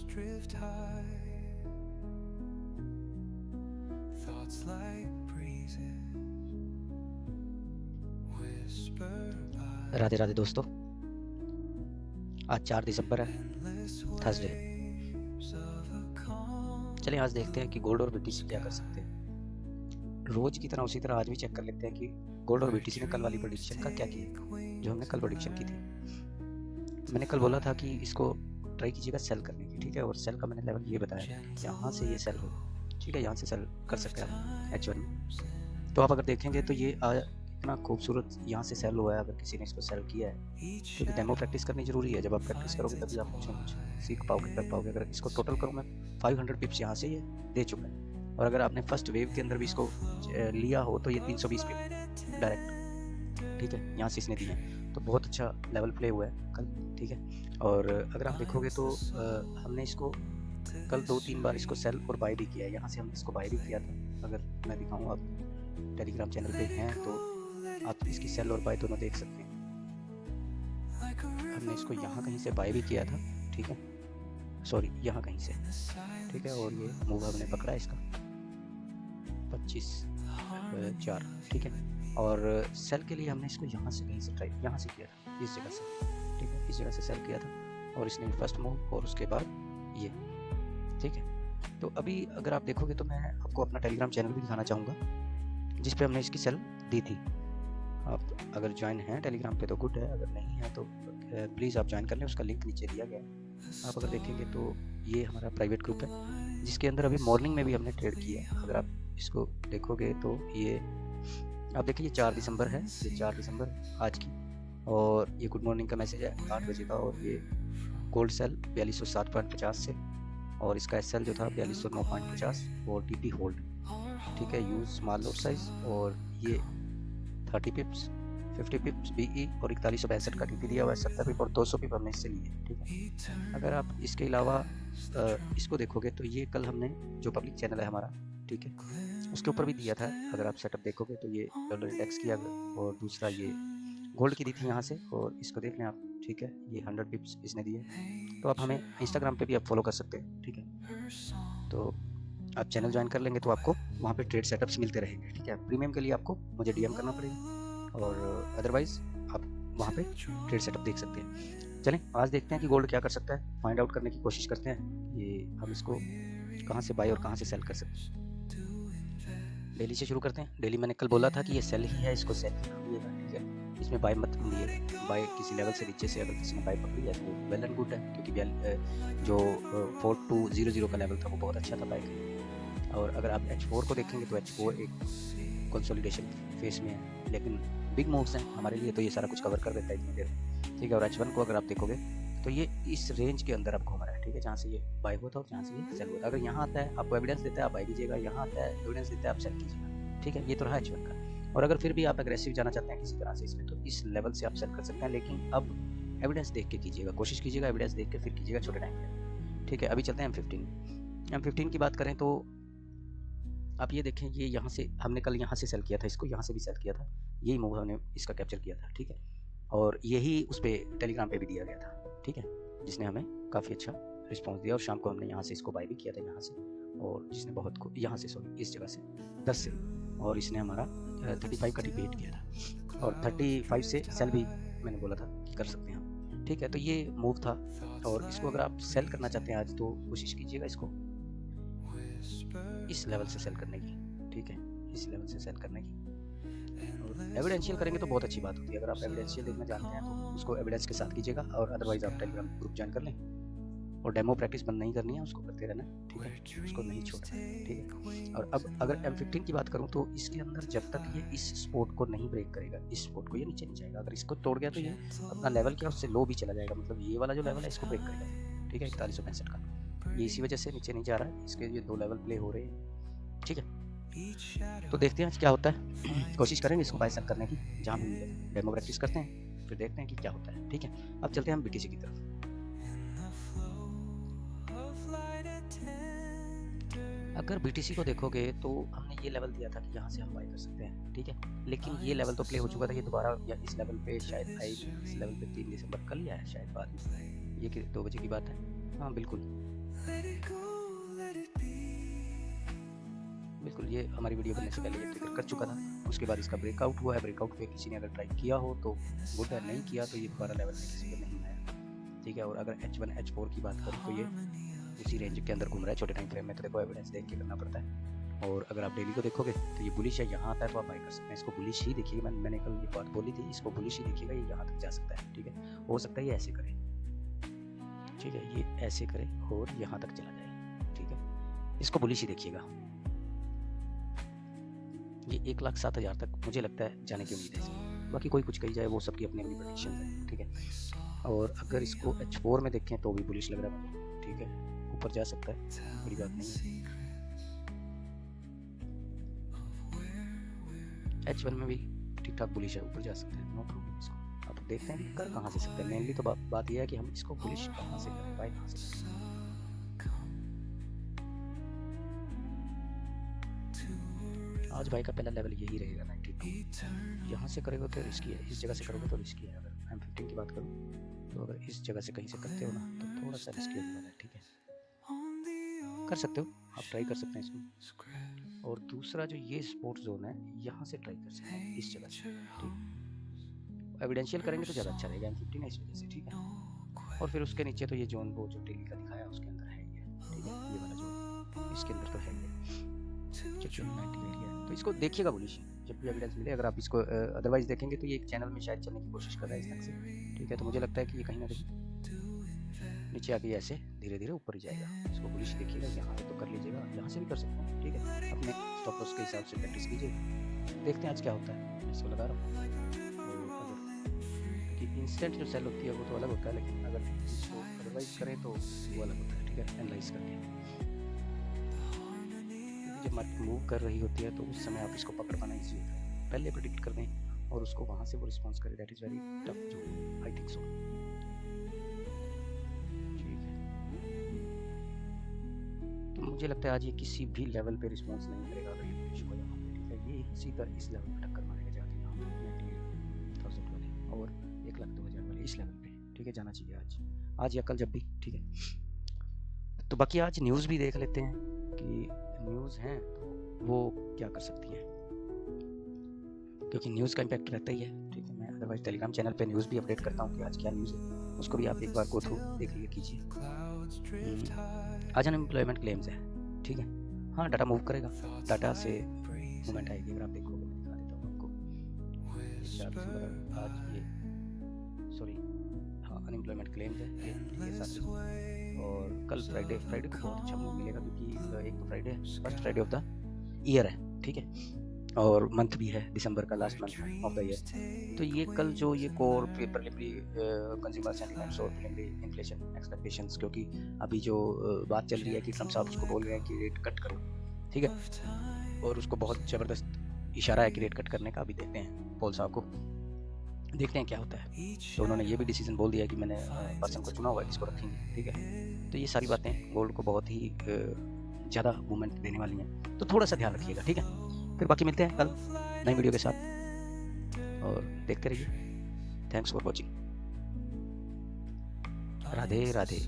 drift high, thoughts like breezes whisper by. Radhe Radhe दोस्तों, आज 4 दिसंबर है, थर्सडे। चलिए आज देखते हैं कि गोल्ड और बीटीसी क्या कर सकते हैं। रोज की तरह उसी तरह आज भी चेक कर लेते हैं कि गोल्ड और बीटीसी ने कल वाली प्रेडिक्शन का क्या किया, जो हमने कल प्रेडिक्शन की थी। मैंने कल बोला था कि इसको ट्राई कीजिएगा सेल करने की, ठीक है। और सेल का मैंने लेवल ये बताया था कि यहाँ से ये सेल हो, ठीक है, यहाँ से सेल कर सकते हैं आप H1 में। तो आप अगर देखेंगे तो ये इतना खूबसूरत यहाँ से सेल हुआ है। अगर किसी ने इसको सेल किया है, क्योंकि डेमो प्रैक्टिस करनी जरूरी है। जब आप प्रैक्टिस करोगे तभी आप कुछ ना कुछ सीख पाओगे, कर पाओगे। अगर इसको टोटल करूँ मैं 500 पिप्स यहाँ से ये दे चुका है। और अगर आपने फर्स्ट वेव के अंदर भी इसको लिया हो तो ये 320 पिप डायरेक्ट, ठीक है, यहाँ से इसने दिए हैं। तो बहुत अच्छा लेवल प्ले हुआ है कल, ठीक है। और अगर आप देखोगे तो हमने इसको कल 2-3 बार इसको सेल और बाय भी किया है। यहाँ से हमने इसको बाय भी किया था। अगर मैं दिखाऊँ, आप टेलीग्राम चैनल पे हैं तो आप इसकी सेल और बाय दोनों देख सकते हैं। हमने इसको यहाँ कहीं से बाय भी किया था, ठीक है, सॉरी यहाँ कहीं से, ठीक है। और ये मूव हमने पकड़ा इसका 25-4, ठीक है। और सेल के लिए हमने इसको यहाँ से कहीं से ट्राई, यहाँ से किया था, इस जगह से, ठीक है, इस जगह से सेल किया था। और इसने फर्स्ट मूव और उसके बाद ये, ठीक है। तो अभी अगर आप देखोगे तो मैं आपको अपना टेलीग्राम चैनल भी दिखाना चाहूँगा जिस पे हमने इसकी सेल दी थी। आप अगर ज्वाइन हैं टेलीग्राम पे तो गुड है, अगर नहीं है तो प्लीज़ आप ज्वाइन कर लें, उसका लिंक नीचे दिया गया है। आप अगर देखेंगे तो ये हमारा प्राइवेट ग्रुप है जिसके अंदर अभी मॉर्निंग में भी हमने ट्रेड किया है। अगर आप इसको देखोगे तो ये आप देखिए, ये 4 दिसंबर है, ये 4 दिसंबर आज की। और ये गुड मॉर्निंग का मैसेज है 8 बजे का। और ये गोल्ड सेल 4207.50 से, और इसका एसएल जो था 4209.50 और टीपी होल्ड, ठीक है, यूज स्मॉल लॉट साइज। और ये 30 पिप्स, 50 पिप्स बीई और 4162 का टीपी दिया हुआ है, 70 पिप और 200 पिप हमने इससे लिए, ठीक है। अगर आप इसके अलावा इसको देखोगे तो ये कल हमने जो पब्लिक चैनल है हमारा, ठीक है, उसके ऊपर भी दिया था। अगर आप सेटअप देखोगे तो ये डॉलर इंडेक्स किया, और दूसरा ये गोल्ड की दी थी यहाँ से, और इसको देख लें आप, ठीक है, ये 100 पिप्स इसने दिए। तो आप हमें इंस्टाग्राम पे भी आप फॉलो कर सकते हैं, ठीक है। तो आप चैनल ज्वाइन कर लेंगे तो आपको वहाँ पे ट्रेड सेटअप्स मिलते रहेंगे, ठीक है। प्रीमियम के लिए आपको मुझे डीएम करना पड़ेगा, और अदरवाइज आप वहाँ पे ट्रेड सेटअप देख सकते हैं। चलें आज देखते हैं कि गोल्ड क्या कर सकता है, फाइंड आउट करने की कोशिश करते हैं ये हम इसको कहाँ से बाय और कहाँ से सेल कर सकते हैं। डेली से शुरू करते हैं। डेली मैंने कल बोला था कि ये सेल ही है, इसको सेल ही करिएगा, ठीक है। इसमें बाय मत लीजिएगा। बाय किसी लेवल से नीचे से अगर किसी ने बाय पकड़ी है तो वेल एंड गुड है, क्योंकि जो 4200 का लेवल था वो बहुत अच्छा था बाय का। और अगर आप H4 को देखेंगे तो H4 एक कंसोलिडेशन फेस में है, लेकिन बिग मूव्स हैं हमारे लिए, तो ये सारा कुछ कवर कर देता है इतनी देर में, ठीक है। और H1 को अगर आप देखोगे तो ये इस रेंज के अंदर अब घूम रहा है, ठीक है, जहाँ से ये बाय हुआ था और जहाँ से ये सेल हुआ था। अगर यहाँ आता है, आपको एविडेंस देता है, आप बाय कीजिएगा, यहाँ आता है एविडेंस देता है, आप सेल कीजिएगा, ठीक है। ये तो रहा H1 का। और अगर फिर भी आप एग्रेसिव जाना चाहते हैं किसी तरह से इसमें, तो इस लेवल से आप सेल कर सकते हैं, लेकिन अब एविडेंस देख के कीजिएगा, कोशिश कीजिएगा एविडेंस देख के फिर कीजिएगा छोटे टाइम पे, ठीक है। अभी चलते हैं M15 की बात करें तो आप ये देखें, ये यहाँ से हमने कल यहाँ से सेल किया था, इसको यहाँ से भी सेल किया था, यही मूव हमने इसका कैप्चर किया था, ठीक है। और यही उस पर टेलीग्राम पे भी दिया गया था, ठीक है, जिसने हमें काफ़ी अच्छा रिस्पॉन्स दिया। और शाम को हमने यहाँ से इसको बाय भी किया था यहाँ से, और जिसने बहुत को यहाँ से, सॉरी इस जगह से 10 से, और इसने हमारा 35 का टिपेट किया था, और 35 से सेल भी मैंने बोला था कि कर सकते हैं हम, ठीक है। तो ये मूव था, और इसको अगर आप सेल करना चाहते हैं आज तो कोशिश कीजिएगा इसको इस लेवल से सेल करने की, ठीक है, इस लेवल से सेल करने की। और एविडेंशियल करेंगे तो बहुत अच्छी बात होती है। अगर आप एविडेंशियल देखना जानते हैं तो उसको एविडेंस के साथ कीजिएगा, और अदरवाइज आप टेलीग्राम ग्रुप ज्वाइन कर लें। और डेमो प्रैक्टिस बंद नहीं करनी है, उसको करते रहना, ठीक है, उसको नहीं छोड़ना, ठीक है। और अब अगर M15 की बात करूं तो इसके अंदर जब तक ये इस सपोर्ट को नहीं ब्रेक करेगा, इस सपोर्ट को ये नीचे नहीं जाएगा। अगर इसको तोड़ गया तो ये अपना लेवल क्या उससे लो भी चला जाएगा, मतलब ये वाला जो लेवल है इसको ब्रेक करेगा, ठीक है, 4165 का। ये इसी वजह से नीचे नहीं जा रहा है, इसके ये 2 लेवल प्ले हो रहे हैं, ठीक है। तो देखते हैं आज क्या होता है। कोशिश करेंगे इसको बाय सेल करने की, जहाँ भी मिले डेमो प्रैक्टिस करते हैं, फिर देखते हैं कि क्या होता है, ठीक है। अब चलते हैं हम BTC की तरफ। अगर BTC को देखोगे तो हमने ये लेवल दिया था कि यहाँ से हम बाय कर सकते हैं, ठीक है, लेकिन ये लेवल तो प्ले हो चुका था। ये दोबारा या इस लेवल पे शायद आई, इस लेवल पे 3 दिसंबर कल ही आया शायद बाद में, ये 2 बजे की बात है, हाँ बिल्कुल। let it go, let it be. बिल्कुल ये हमारी वीडियो बनने से पहले ये ट्रिगर कर चुका था। उसके बाद इसका ब्रेकआउट हुआ है। ब्रेकआउट पे किसी ने अगर ट्राई किया हो तो गुड है, नहीं किया तो ये दोबारा लेवल में किसी पे नहीं आया, ठीक है। और अगर H1 H4 की बात करूँ तो ये उसी रेंज के अंदर घूम रहा है छोटे टाइम फ्रेम में, तो देखो एविडेंस देख के करना पड़ता है। और अगर आप डेली को देखोगे तो ये बुलिश है, यहाँ आता है तो आप बाई कर सकते हैं। इसको बुलिश ही देखिएगा, मैंने कल ये बात बोली थी, इसको बुलिश ही देखिएगा, ये यहाँ तक जा सकता है, ठीक है। हो सकता है ये ऐसे करे, ठीक है, ये ऐसे करे और यहाँ तक चला जाए, ठीक है। इसको बुलिश ही देखिएगा। ये 1,07,000 तक मुझे लगता है जाने की उम्मीद है। बाकी कोई कुछ कही जाए, वो सबकी अपनी अपनी प्रेडिक्शन है, ठीक है। और अगर इसको H4 में देखें तो भी बुलिश लग रहा है मुझे, ठीक है। ऊपर जा सकता है, बड़ी बात नहीं है। H1 में भी ठीक ठाक बुलिश है, ऊपर जा सकते हैं, नो प्रॉब्लम। इसको अब देखते हैं कर कहाँ से सकते हैं। मेनली तो बात यह है कि हम इसको बुलिश कहाँ से करें, बाय कहाँ से करें। आज भाई का पहला लेवल यही रहेगा 92। यहाँ से करोगे तो रिस्की है, इस जगह से करोगे तो रिस्की है। अगर M15 की बात करूँ तो अगर इस जगह से कहीं से करते हो ना तो थोड़ा सा रिस्की होने वाला है, ठीक है। कर सकते हो, आप ट्राई कर सकते हैं इसमें। और दूसरा जो ये स्पोर्ट जोन है, यहाँ से ट्राई कर सकते हैं इस जगह से, ठीक। एविडेंशियल करेंगे तो ज़्यादा अच्छा रहेगा M15 है इस वजह से, ठीक है। और फिर उसके नीचे तो ये जोन वो जो डेली का दिखाया उसके अंदर है ये, ठीक है। ये वाला जोन इसके अंदर तो है ये, चलिए 90 एरिया है। तो इसको देखिएगा बुलिश जब भी एविडेंस मिले। अगर आप इसको अदरवाइज देखेंगे तो ये एक चैनल में शायद चलने की कोशिश कर रहा है इस तक से, ठीक है। तो मुझे लगता है कि ये कहीं ना कहीं नीचे आके ऐसे धीरे धीरे ऊपर ही जाएगा। इसको बुलिश देखिएगा, यहाँ तो कर लीजिएगा, यहाँ से भी कर सकते हैं, ठीक है। अपने स्टॉप लॉस के हिसाब से प्रैक्टिस कीजिए, देखते हैं आज क्या होता है। मैं इसको लगा रहा हूँ। अगर कि इंस्टेंट जो सेल होती है वो तो अलग होता है, लेकिन अगर इसको अदरवाइज करें तो वो अलग होता है, ठीक है। एनालाइज करके जब मार्केट मूव कर रही होती है तो उस समय आप इसको पकड़ पाना ईजी होता है। पहले प्रेडिक्ट कर दें और उसको वहाँ से वो रिस्पॉन्स करे, दैट इज़ वेरी टफ जो आई थिंक सो, ठीक है। तो मुझे लगता है आज ये किसी भी लेवल पे रिस्पॉन्स नहीं करेगा अगर ये बुलिश को यहाँ पे, ठीक है। ये सीधा इस लेवल पे टक्कर मारेगा जाके यहाँ पे 98,000 वाले और 1,02,000 वाले इस लेवल पे, ठीक है। जाना चाहिए आज या कल जब भी, ठीक है। तो बाकी आज न्यूज़ भी देख लेते हैं कि न्यूज़ हैं तो वो क्या कर सकती हैं, क्योंकि न्यूज़ का इम्पैक्ट रहता ही है, ठीक है। मैं अदरवाइज टेलीग्राम चैनल पे न्यूज़ भी अपडेट करता हूँ कि आज क्या न्यूज़ है, उसको भी आप एक बार गो थ्रू देख लिया कीजिए। आज अनएम्प्लॉयमेंट क्लेम्स है, ठीक है। हाँ, डाटा मूव करेगा, डाटा से मूवमेंट आएगी। अगर आप देखोगे मैं दिखा देता हूँ आपको। आज ये सॉरी हाँ अनएम्प्लॉयमेंट क्लेम्स है ये, ठीक है। 7 और कल फ्राइडे को बहुत अच्छा मूव मिलेगा, क्योंकि एक तो Friday first Friday of the year है, ठीक है। और मंथ भी है दिसंबर का, last month of the year. तो ये कल जो ये कोर प्रीलिमिनरी कंज्यूमर सेंटिमेंट्स और प्रीलिमिनरी इन्फ्लेशन एक्सपेक्टेशंस, क्योंकि अभी जो बात चल रही है कि ट्रम्प साहब उसको बोल रहे हैं कि रेट कट करो, ठीक है। और उसको बहुत ज़बरदस्त इशारा है कि रेट कट करने का। अभी देखते हैं पॉल साहब को, देखते हैं क्या होता है। तो उन्होंने ये भी डिसीजन बोल दिया कि मैंने पर्सन को चुना हुआ है जिसको रखेंगे, ठीक है। तो ये सारी बातें गोल्ड को बहुत ही ज़्यादा मूवमेंट देने वाली हैं, तो थोड़ा सा ध्यान रखिएगा, ठीक है। फिर बाकी मिलते हैं कल नई वीडियो के साथ और देखते रहिए। Thanks for watching. Radhe Radhe.